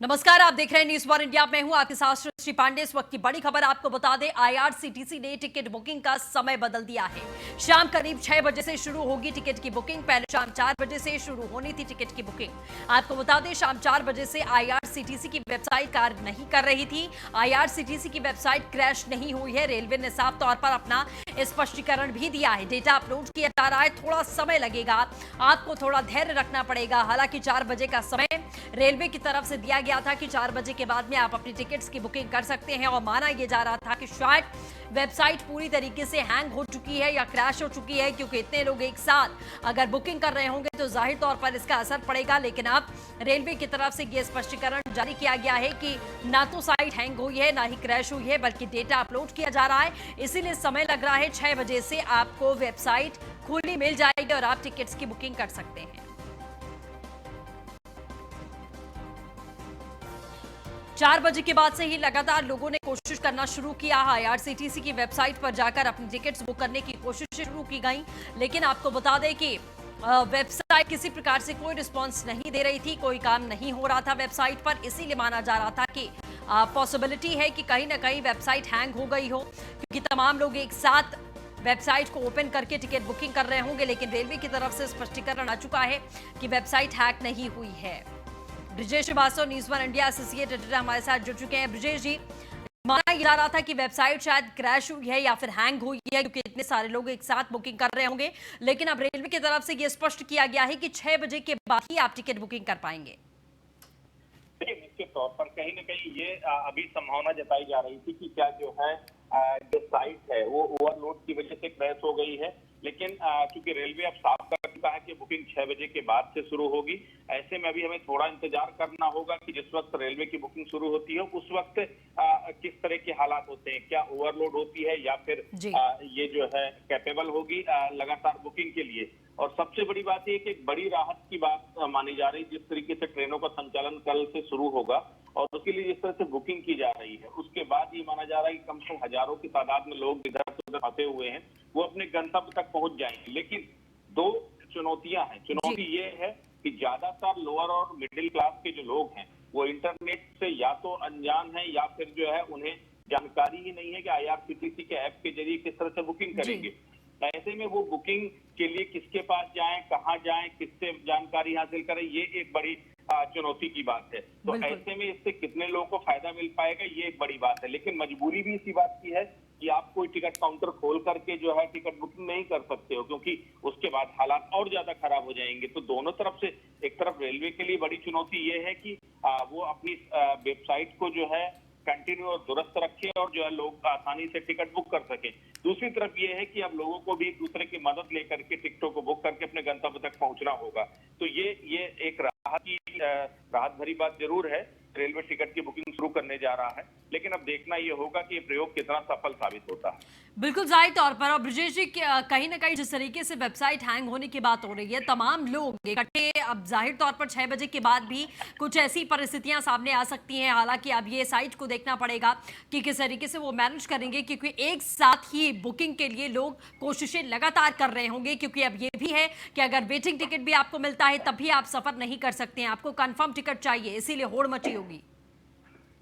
नमस्कार, आप देख रहे हैं न्यूज़ वन इंडिया। मैं हूं आपके साथ श्री पांडे। इस वक्त की बड़ी खबर आपको बता दें, आईआरसीटीसी ने टिकट बुकिंग का समय बदल दिया है। शाम करीब 6 बजे से शुरू होगी टिकट की बुकिंग। पहले शाम 4 बजे से शुरू होनी थी टिकट की बुकिंग। आपको बता दें, शाम 4 बजे से आईआरसीटीसी की वेबसाइट कार्य नहीं कर रही थी। आईआरसीटीसी की वेबसाइट क्रैश नहीं हुई है। रेलवे ने साफ तौर पर अपना स्पष्टीकरण भी दिया है। डेटा अपलोड किया जा रहा है, थोड़ा समय लगेगा, आपको थोड़ा धैर्य रखना पड़ेगा। हालांकि 4 बजे का समय रेलवे की तरफ से दिया गया था कि 4 बजे के बाद में आप अपनी टिकट्स की बुकिंग कर सकते हैं, और माना यह जा रहा था कि शायद वेबसाइट पूरी तरीके से हैंग हो चुकी है या क्रैश हो चुकी है, क्योंकि इतने लोग एक साथ अगर बुकिंग कर रहे होंगे तो जाहिर तौर पर इसका असर पड़ेगा। लेकिन अब रेलवे की तरफ से यह स्पष्टीकरण जारी किया गया है कि ना तो साइट हैंग हुई है, ना ही क्रैश हुई है, बल्कि डेटा अपलोड किया जा रहा है। इसीलिए समय लग रहा है। 6 बजे से आपको वेबसाइट खुली मिल जाएगी और आप टिकट्स की बुकिंग कर सकते हैं। 4 बजे के बाद से ही लगातार लोगों ने कोशिश करना शुरू किया है। आईआरसीटीसी की वेबसाइट पर जाकर अपनी टिकट्स बुक करने की कोशिश शुरू की गई, लेकिन आपको बता दें कि वेबसाइट किसी प्रकार से कोई रिस्पांस नहीं दे रही थी, कोई काम नहीं हो रहा था वेबसाइट पर। इसीलिए माना जा रहा था कि पॉसिबिलिटी है कि कहीं ना कहीं वेबसाइट हैंग हो गई हो, क्योंकि तमाम लोग एक साथ वेबसाइट को ओपन करके टिकट बुकिंग कर रहे होंगे। लेकिन रेलवे की तरफ से स्पष्टीकरण आ चुका है कि वेबसाइट हैक नहीं हुई है। Brijesh Srivastava, news one India associate editor हमारे साथ जुड़ चुके हैं। ब्रिजेश जी, माना जा रहा था कि वेबसाइट शायद क्रैश हुई है या फिर हैंग हुई है, क्योंकि इतने सारे लोग एक साथ बुकिंग कर रहे होंगे। लेकिन अब रेलवे की तरफ से यह स्पष्ट किया गया है कि 6 बजे के बाद ही आप टिकट बुकिंग कर पाएंगे। निश्चित तौर पर कहीं न कहीं ये अभी संभावना जताई जा रही थी कि क्या जो है जो साइट है वो ओवरलोड की वजह से क्रैश हो गई है। लेकिन चूंकि रेलवे अब साफ कर चुका है कि बुकिंग 6 बजे के बाद से शुरू होगी, ऐसे में अभी हमें थोड़ा इंतजार करना होगा कि जिस वक्त रेलवे की बुकिंग शुरू होती है उस वक्त किस तरह के हालात होते हैं, क्या ओवरलोड होती है या फिर ये जो है कैपेबल होगी लगातार बुकिंग के लिए। और सबसे बड़ी बात यह कि एक बड़ी राहत की बात मानी जा रही, जिस तरीके से ट्रेनों का संचालन कल से शुरू होगा और उसके लिए जिस तरह से बुकिंग की जा रही है, उसके बाद ये माना जा रहा है कि कम से कम हजारों की तादाद में लोग इधर से उधर फंसे हुए हैं, वो अपने गंतव्य तक पहुंच जाएंगे। लेकिन 2 चुनौतियां हैं। चुनौती ये है कि ज्यादातर लोअर और मिडिल क्लास के जो लोग हैं वो इंटरनेट से या तो अनजान है या फिर जो है उन्हें जानकारी ही नहीं है कि आईआरसीटीसी के ऐप के जरिए किस तरह से बुकिंग करेंगे। ऐसे में वो बुकिंग के लिए किसके पास जाएं, कहां जाएं, किससे जानकारी हासिल करें, ये एक बड़ी चुनौती की बात है। तो ऐसे में इससे कितने लोगों को फायदा मिल पाएगा, ये एक बड़ी बात है। लेकिन मजबूरी भी इसी बात की है कि आप कोई टिकट काउंटर खोल करके जो है टिकट बुकिंग नहीं कर सकते हो, क्योंकि उसके बाद हालात और ज्यादा खराब हो जाएंगे। तो दोनों तरफ से, एक तरफ रेलवे के लिए बड़ी चुनौती ये है कि वो अपनी वेबसाइट को जो है कंटिन्यू और दुरुस्त रखे और जो है लोग आसानी से टिकट बुक कर सके। दूसरी तरफ ये है कि अब लोगों को भी एक दूसरे की मदद लेकर के टिकटों को बुक करके अपने गंतव्य तक पहुंचना होगा। तो ये एक राहत भरी बात जरूर है। रेलवे टिकट की बुकिंग शुरू करने जा रहा है, लेकिन अब देखना यह होगा कि ये प्रयोग कितना सफल साबित होता है। बिल्कुल जाहिर तौर पर। और ब्रिजेश जी, कहीं ना कहीं जिस तरीके से वेबसाइट हैंग होने की बात हो रही है, तमाम लोग इकट्ठे, अब जाहिर तौर पर 6 बजे के बाद भी कुछ ऐसी परिस्थितियां सामने आ सकती हैं। हालांकि अब ये साइट को देखना पड़ेगा कि किस तरीके से वो मैनेज करेंगे, क्योंकि एक साथ ही बुकिंग के लिए लोग कोशिशें लगातार कर रहे होंगे। क्योंकि अब ये भी है कि अगर वेटिंग टिकट भी आपको मिलता है तभी आप सफर नहीं कर सकते हैं, आपको कंफर्म टिकट चाहिए, इसीलिए होड़ मची होगी।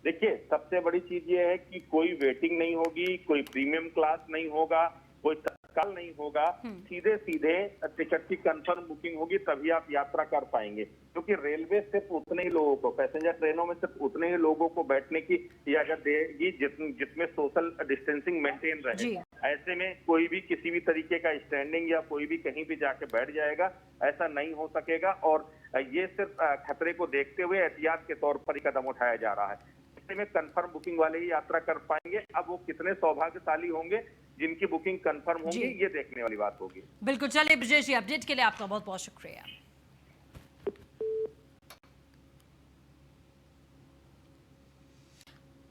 देखिए, सबसे बड़ी चीज ये है कि कोई वेटिंग नहीं होगी, कोई प्रीमियम क्लास नहीं होगा, कोई तत्काल नहीं होगा, सीधे सीधे टिकट की कंफर्म बुकिंग होगी, तभी आप यात्रा कर पाएंगे। क्योंकि रेलवे सिर्फ उतने ही लोगों को, पैसेंजर ट्रेनों में सिर्फ उतने ही लोगों को बैठने की इजाजत देगी जिसमें सोशल डिस्टेंसिंग मेंटेन रहे। ऐसे में कोई भी किसी भी तरीके का स्टैंडिंग या कोई भी कहीं भी जाके बैठ जाएगा, ऐसा नहीं हो सकेगा। और ये सिर्फ खतरे को देखते हुए एहतियात के तौर पर कदम उठाया जा रहा है। में कंफर्म बुकिंग वाले ही यात्रा कर पाएंगे। अब वो कितने सौभाग्यशाली होंगे जिनकी बुकिंग कंफर्म होगी, ये देखने वाली बात होगी। बिल्कुल। चलिए ब्रिजेश जी, अपडेट के लिए आपका बहुत बहुत शुक्रिया।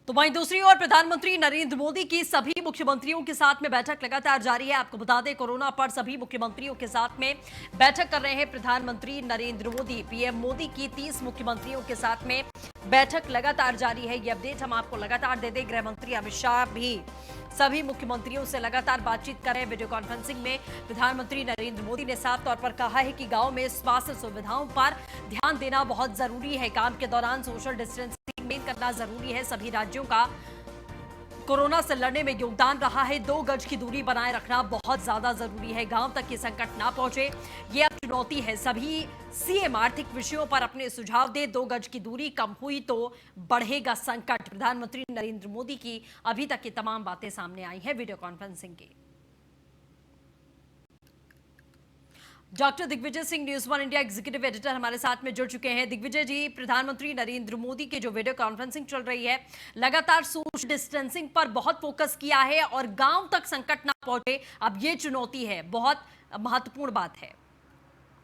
तो वहीं दूसरी ओर प्रधानमंत्री नरेंद्र मोदी की सभी मुख्यमंत्रियों के साथ में बैठक लगातार जारी है। आपको बता दें, कोरोना पर सभी मुख्यमंत्रियों के साथ में बैठक कर रहे हैं प्रधानमंत्री नरेंद्र मोदी। पीएम मोदी की 30 मुख्यमंत्रियों के साथ में बैठक लगातार जारी है। ये अपडेट हम आपको लगातार देते। गृह मंत्री अमित शाह भी सभी मुख्यमंत्रियों से लगातार बातचीत कर रहे हैं। वीडियो कॉन्फ्रेंसिंग में प्रधानमंत्री नरेंद्र मोदी ने साफ तौर पर कहा है कि गांव में स्वास्थ्य सुविधाओं पर ध्यान देना बहुत जरूरी है। काम के दौरान सोशल डिस्टेंसिंग मेंटेन करना जरूरी है। सभी राज्यों का कोरोना से लड़ने में योगदान रहा है। 2 गज की दूरी बनाए रखना बहुत ज्यादा जरूरी है। गांव तक ये संकट ना पहुंचे, ये अब चुनौती है। सभी सीएम आर्थिक विषयों पर अपने सुझाव दे। 2 गज की दूरी कम हुई तो बढ़ेगा संकट। प्रधानमंत्री नरेंद्र मोदी की अभी तक की तमाम बातें सामने आई हैं वीडियो कॉन्फ्रेंसिंग की। Doctor Digvijay Singh, news one India executive editor हमारे साथ में जुड़ चुके हैं। दिग्विजय जी, प्रधानमंत्री नरेंद्र मोदी की जो वीडियो कॉन्फ्रेंसिंग चल रही है, लगातार सोशल डिस्टेंसिंग पर बहुत फोकस किया है और गांव तक संकट ना पहुंचे, अब ये चुनौती है। बहुत महत्वपूर्ण बात है।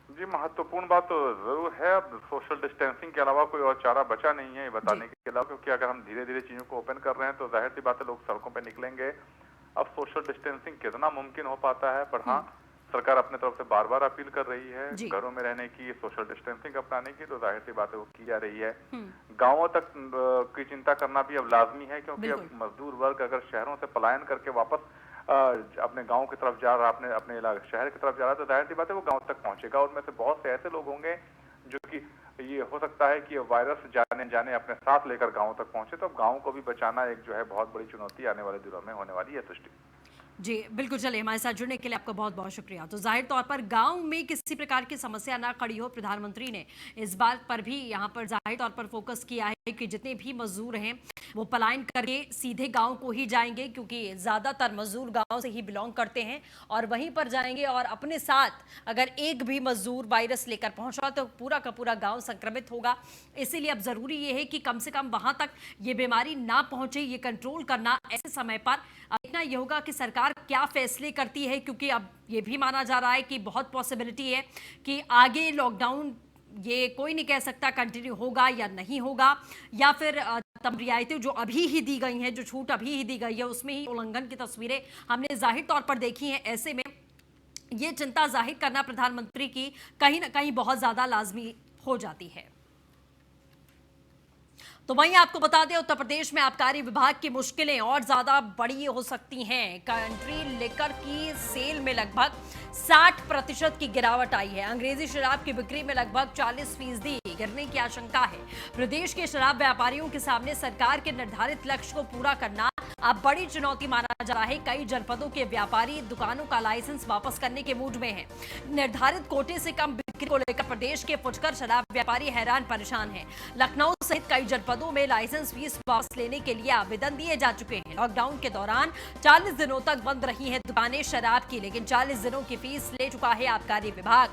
जी, महत्वपूर्ण बात तो जरूर है। अब सोशल डिस्टेंसिंग के अलावा कोई और चारा बचा नहीं है ये बताने के अलावा, क्योंकि अगर हम धीरे धीरे चीजों को ओपन कर रहे हैं तो जाहिर सी बात है लोग सड़कों पे निकलेंगे। अब सोशल डिस्टेंसिंग कितना मुमकिन हो पाता है, पर हाँ, सरकार अपने तरफ से बार बार अपील कर रही है घरों में रहने की, सोशल डिस्टेंसिंग अपनाने की, तो जाहिर सी बात है वो की जा रही है। गांवों तक की चिंता करना भी अब लाजमी है, क्योंकि अब मजदूर वर्ग अगर शहरों से पलायन करके वापस अपने गांव की तरफ जा रहा, अपने शहर की तरफ जा रहा है, तो जाहिर सी बात है वो गांव तक पहुंचेगा। उनमें से बहुत से ऐसे लोग होंगे जो कि ये हो सकता है कि वायरस जाने अपने साथ लेकर गांव तक पहुंचे, तो अब गांव को भी बचाना एक जो है बहुत बड़ी चुनौती आने वाले दिनों में होने वाली है। सृष्टि जी बिल्कुल, चलिए, हमारे साथ जुड़ने के लिए आपका बहुत बहुत शुक्रिया। तो जाहिर तौर पर गांव में किसी प्रकार की समस्या ना खड़ी हो, प्रधानमंत्री ने इस बात पर भी यहां पर जाहिर तौर पर फोकस किया है कि जितने भी मजदूर हैं वो पलायन करके सीधे गांव को ही जाएंगे, क्योंकि ज्यादातर मजदूर गांव से ही बिलोंग करते हैं और वहीं पर जाएंगे। और अपने साथ अगर एक भी मजदूर वायरस लेकर पहुंचा तो पूरा का पूरा गांव संक्रमित होगा। इसीलिए अब जरूरी ये है कि कम से कम वहां तक ये बीमारी ना पहुंचे, ये कंट्रोल करना। ऐसे समय पर देखना ये होगा कि सरकार क्या फैसले करती है, क्योंकि अब ये भी माना जा रहा है कि बहुत पॉसिबिलिटी है कि आगे लॉकडाउन, ये कोई नहीं कह सकता कंटिन्यू होगा या नहीं होगा, या फिर तमाम रियायतें जो अभी ही दी गई हैं, जो छूट अभी ही दी गई है, उसमें ही उल्लंघन की तस्वीरें हमने जाहिर तौर पर देखी हैं। ऐसे में ये चिंता जाहिर करना प्रधानमंत्री की कहीं ना कहीं बहुत ज्यादा लाजमी हो जाती है। तो वहीं आपको बता दें, उत्तर प्रदेश में आबकारी विभाग की मुश्किलें और ज्यादा बड़ी हो सकती हैं। कंट्री लिकर की सेल में लगभग 60% की गिरावट आई है। अंग्रेजी शराब की बिक्री में लगभग 40% गिरने की आशंका है। प्रदेश के शराब व्यापारियों के सामने सरकार के निर्धारित लक्ष्य को पूरा करना अब बड़ी चुनौती माना जा रहा है। कई जनपदों के व्यापारी दुकानों का लाइसेंस वापस करने के मूड में हैं। निर्धारित कोटे से कम बिक्री को लेकर प्रदेश के फुटकर शराब व्यापारी हैरान परेशान हैं। लखनऊ सहित कई जनपदों में लाइसेंस फीस वापस लेने के लिए आवेदन दिए जा चुके हैं। लॉकडाउन के दौरान 40 दिनों तक बंद रही हैं दुकानें शराब की, लेकिन 40 दिनों की फीस ले चुका है आबकारी विभाग।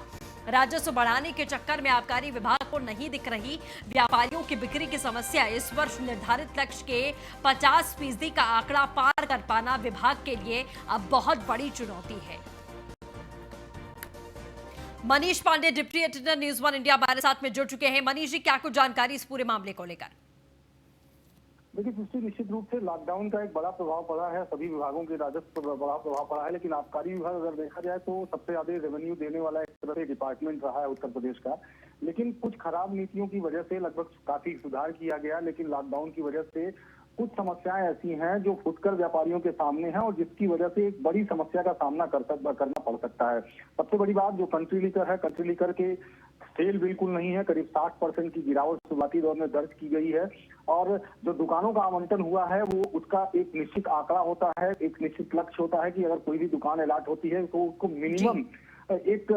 राजस्व बढ़ाने के चक्कर में आबकारी विभाग को नहीं दिख रही व्यापारियों की बिक्री की समस्या। इस वर्ष निर्धारित लक्ष्य के 50% का आंकड़ा पार कर पाना विभाग के लिए अब बहुत बड़ी चुनौती है। Manish Pande, deputy editor news one India, हमारे साथ में जुड़ चुके हैं। मनीष जी, क्या कुछ जानकारी इस पूरे मामले को लेकर? देखिए सृष्टि, निश्चित रूप से लॉकडाउन का एक बड़ा प्रभाव पड़ा है, सभी विभागों के राजस्व पर बड़ा प्रभाव पड़ा है, लेकिन आबकारी विभाग अगर देखा जाए तो सबसे ज्यादा रेवेन्यू देने वाला एक तरह से डिपार्टमेंट रहा है उत्तर प्रदेश का। लेकिन कुछ खराब नीतियों की वजह से लगभग काफी सुधार किया गया, लेकिन लॉकडाउन की वजह से कुछ समस्याएं ऐसी हैं जो फुटकर व्यापारियों के सामने हैं और जिसकी वजह से एक बड़ी समस्या का सामना करना पड़ सकता है। सबसे बड़ी बात जो कंट्री लिकर है, कंट्री लिकर के सेल बिल्कुल नहीं है। करीब 60% की गिरावट शुरुआती दौर में दर्ज की गई है और जो दुकानों का आवंटन हुआ है वो उसका एक निश्चित आंकड़ा होता है, एक निश्चित लक्ष्य होता है कि अगर कोई भी दुकान अलॉट होती है तो उसको मिनिमम एक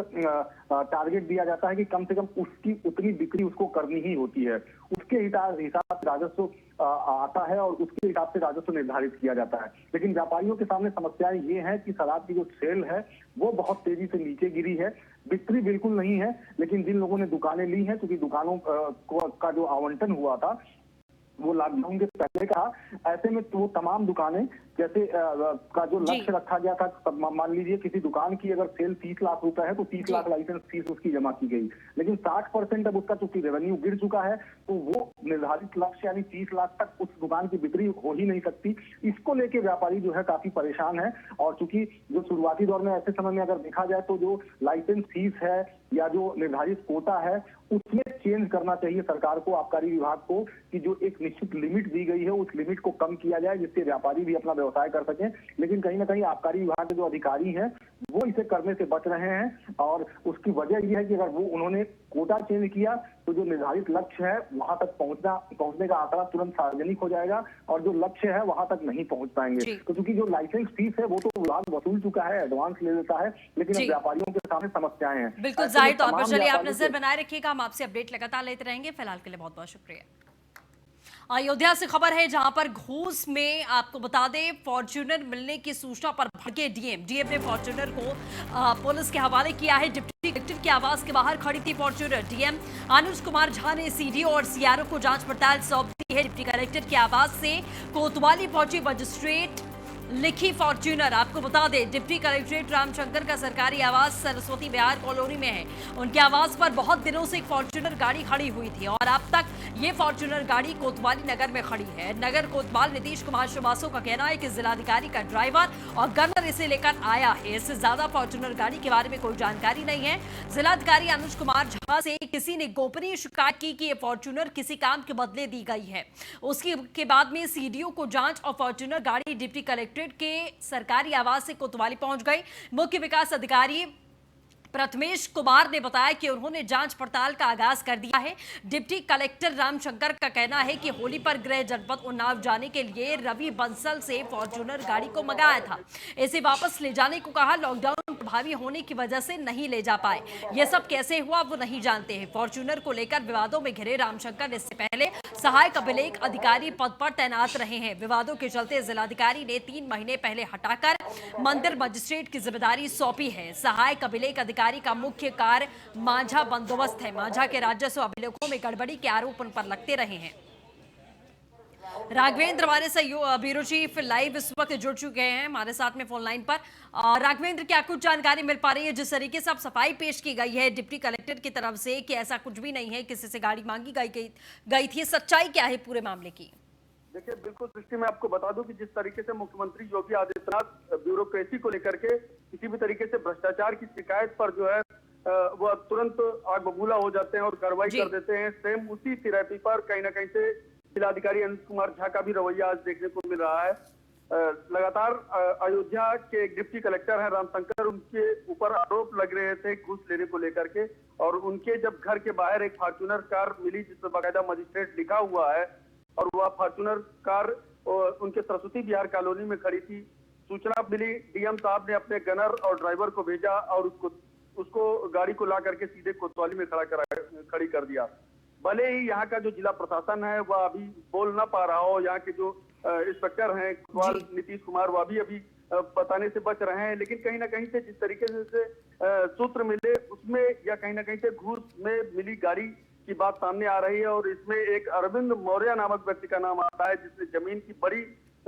टारगेट दिया जाता है कि कम से कम उसकी उतनी बिक्री उसको करनी ही होती है। उसके हिसाब से राजस्व आता है और उसके हिसाब से राजस्व निर्धारित किया जाता है। लेकिन व्यापारियों के सामने समस्याएं ये है कि शराब की जो सेल है वो बहुत तेजी से नीचे गिरी है, बिक्री बिल्कुल नहीं है। लेकिन जिन लोगों ने दुकानें ली हैं, क्योंकि दुकानों का जो आवंटन हुआ था वो लॉकडाउन के पहले का, ऐसे में तो वो तमाम दुकानें जैसे का जो लक्ष्य रखा गया था, मान लीजिए किसी दुकान की अगर सेल 30 लाख रुपए है तो 30 लाख लाइसेंस फीस उसकी जमा की गई, लेकिन 60% अब उसका चूंकि रेवेन्यू गिर चुका है तो वो निर्धारित लक्ष्य यानी 30 लाख तक उस दुकान की बिक्री हो ही नहीं सकती। इसको लेके व्यापारी जो है काफी परेशान है। और चूंकि जो शुरुआती दौर में ऐसे समय में अगर देखा जाए तो जो लाइसेंस फीस है या जो निर्धारित कोटा है उसमें चेंज करना चाहिए सरकार को, आबकारी विभाग को, कि जो एक निश्चित लिमिट दी गई है उस लिमिट को कम किया जाए जिससे व्यापारी भी अपना व्यवसाय कर सकें। लेकिन कहीं ना कहीं आबकारी विभाग के जो अधिकारी हैं वो इसे करने से बच रहे हैं और उसकी वजह यह है कि अगर वो उन्होंने कोटा चेंज किया तो जो निर्धारित लक्ष्य है वहां तक पहुंचने का आंकड़ा तुरंत सार्वजनिक हो जाएगा और जो लक्ष्य है वहां तक नहीं पहुंच पाएंगे। तो क्योंकि जो लाइसेंस फीस है वो तो विभाग वसूल चुका है, एडवांस ले लेता है, लेकिन अब व्यापारियों के सामने समस्याएं हैं। बिल्कुल जाहिर तौर पर। चलिए आप नजर बनाए रखिएगा, हम आपसे अपडेट लगातार लेते रहेंगे। फिलहाल के लिए बहुत बहुत शुक्रिया। अयोध्या से खबर है जहां पर घूस में आपको बता दें फॉर्च्यूनर मिलने की सूचना पर भड़के डीएम ने फॉर्च्यूनर को पुलिस के हवाले किया है। डिप्टी कलेक्टर के आवास के बाहर खड़ी थी फॉर्च्यूनर। डीएम अनुज कुमार झा ने सीडीओ और सीआरओ को जांच पड़ताल सौंप दी है। डिप्टी कलेक्टर के आवास से कोतवाली पहुंची मजिस्ट्रेट लिखी फॉर्च्यूनर। आपको बता दें डिप्टी कलेक्ट्रेट रामशंकर का सरकारी आवास सरस्वती विहार कॉलोनी में है। उनके आवास पर बहुत दिनों से एक फॉर्च्यूनर गाड़ी खड़ी हुई थी और अब तक ये फॉर्च्यूनर गाड़ी कोतवाली नगर में खड़ी है। नगर कोतवाल नीतीश कुमार श्रीवास्तव का कहना है कि जिलाधिकारी का ड्राइवर और गनर इसे लेकर आया है। इससे ज्यादा फॉर्च्यूनर गाड़ी के बारे में कोई जानकारी नहीं है। जिलाधिकारी अनुज कुमार झा से किसी ने गोपनीय शिकायत की कि ये फॉर्च्यूनर किसी काम के बदले दी गई है। उसके बाद में सीडीओ को जांच और फॉर्च्यूनर गाड़ी डिप्टी कलेक्ट्रेट के सरकारी आवास से कोतवाली पहुंच गई। मुख्य विकास अधिकारी प्रथमेश कुमार ने बताया कि उन्होंने जांच पड़ताल का आगाज कर दिया है। डिप्टी कलेक्टर रामशंकर का कहना है कि होली पर गृह जनपद उन्नाव जाने के लिए रवि बंसल से फॉर्च्यूनर गाड़ी को मंगाया था। इसे वापस ले जाने को कहा। लॉकडाउन प्रभावी होने की वजह से नहीं ले जा पाए। यह सब कैसे हुआ वो नहीं जानते हैं। फॉर्च्यूनर को लेकर विवादों में घिरे रामशंकर इससे पहले सहायक अभिलेख अधिकारी पद पर तैनात रहे हैं। विवादों के चलते जिलाधिकारी ने 3 महीने पहले हटाकर मंदिर मजिस्ट्रेट की जिम्मेदारी सौंपी है। सहायक अभिलेख अधिकारी का मुख्य कार्य मांझा बंदोबस्त है। मांझा के राजस्व अभिलेखों में गड़बड़ी के आरोप उन पर लगते रहे हैं। राघवेंद्र हमारे ब्यूरो चीफ लाइव इस वक्त जुड़ चुके हैं हमारे साथ में फोन लाइन पर। राघवेंद्र, क्या कुछ जानकारी मिल पा रही है? जिस तरीके से अब सफाई पेश की गई है डिप्टी कलेक्टर की तरफ से कि ऐसा कुछ भी नहीं है, किसी से गाड़ी मांगी गई थी, सच्चाई क्या है पूरे मामले की? देखिए, बिल्कुल सृष्टि, मैं आपको बता दूं कि जिस तरीके से मुख्यमंत्री योगी आदित्यनाथ ब्यूरोक्रेसी को लेकर के किसी भी तरीके से भ्रष्टाचार की शिकायत पर जो है वो तुरंत आग बबूला हो जाते हैं और कार्रवाई कर देते हैं, सेम उसी थेरेपी पर कहीं ना कहीं से जिलाधिकारी अनुज कुमार झा का भी रवैया आज देखने को मिल रहा है। लगातार अयोध्या के एक डिप्टी कलेक्टर हैं रामशंकर, उनके ऊपर आरोप लग रहे थे घूस लेने को लेकर के, और उनके जब घर के बाहर एक फॉर्च्यूनर कार मिली जिसमें बाकायदा मजिस्ट्रेट लिखा हुआ है और वह फॉर्च्यूनर कार उनके सरस्वती विहार कॉलोनी में खड़ी थी। सूचना मिली, डीएम साहब ने अपने गनर और ड्राइवर को भेजा और उसको गाड़ी को ला करके सीधे कोतवाली में खड़ी कर दिया। भले ही यहाँ का जो जिला प्रशासन है वह अभी बोल ना पा रहा हो, यहाँ के जो इंस्पेक्टर हैं कोतवाल नीतीश कुमार वह भी अभी बताने से बच रहे हैं, लेकिन कहीं ना कहीं से जिस तरीके से सूत्र मिले उसमें या कहीं ना कहीं से घूस में मिली गाड़ी की बात सामने आ रही है। और इसमें एक अरविंद मौर्य नामक व्यक्ति का नाम आता है जिसने जमीन की बड़ी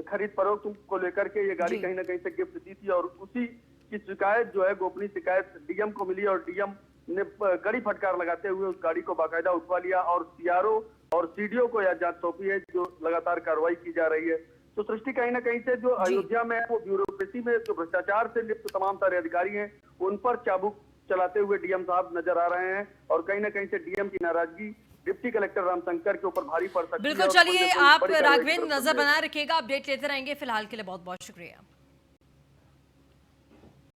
खरीद फरोख्त को लेकर के ये गाड़ी कहीं ना कहीं से गिफ्ट दी थी, और उसी की शिकायत जो है गोपनीय शिकायत डीएम को मिली और डीएम ने कड़ी फटकार लगाते हुए उस गाड़ी को बाकायदा उठवा लिया और सीआरओ और सीडीओ को यह जांच सौंपी है, जो लगातार कार्रवाई की जा रही है। तो सृष्टि कहीं ना कहीं से जो अयोध्या में वो ब्यूरोक्रेसी में जो भ्रष्टाचार से लिप्त तमाम सारे अधिकारी हैं उन पर चाबुक चलाते हुए डीएम साहब नजर आ रहे हैं, और कहीं ना कहीं से डीएम की नाराजगी डिप्टी कलेक्टर रामशंकर के ऊपर भारी पड़ सकती है। बिल्कुल, चलिए आप राघवेंद्र नजर बनाए रखिएगा, अपडेट लेते रहेंगे। फिलहाल के लिए बहुत बहुत शुक्रिया।